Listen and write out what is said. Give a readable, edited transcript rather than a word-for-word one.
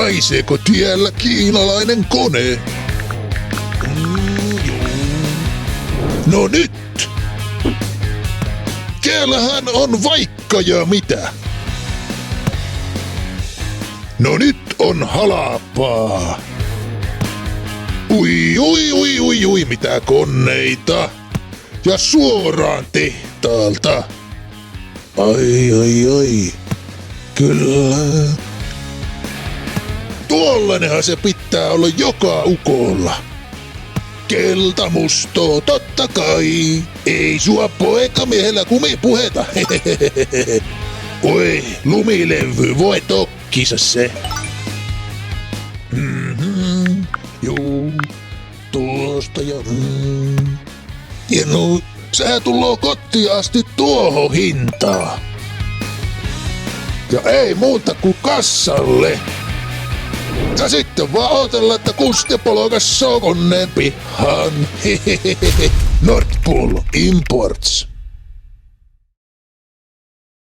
Haiseeko tiellä kiinalainen kone? No nyt! Siellähän on vaikka ja mitä. No nyt on halapaa. Ui, mitä koneita. Ja suoraan tehtaalta. Ai. Kyllä. Tuollanenhan se pitää olla joka ukolla. Keltamustoo, totta kai. Ei sua poikamiehellä kumipuheta. Oi, lumilevy, voi tokkisa se. Juu, tuosta ja ja no, sehän tulloo kotiin asti tuohon hintaan. Ja ei muuta kuin kassalle. Ja sitten vaan odotella, että Kusti polkassoo koneen pihaan. Nord Pool Imports.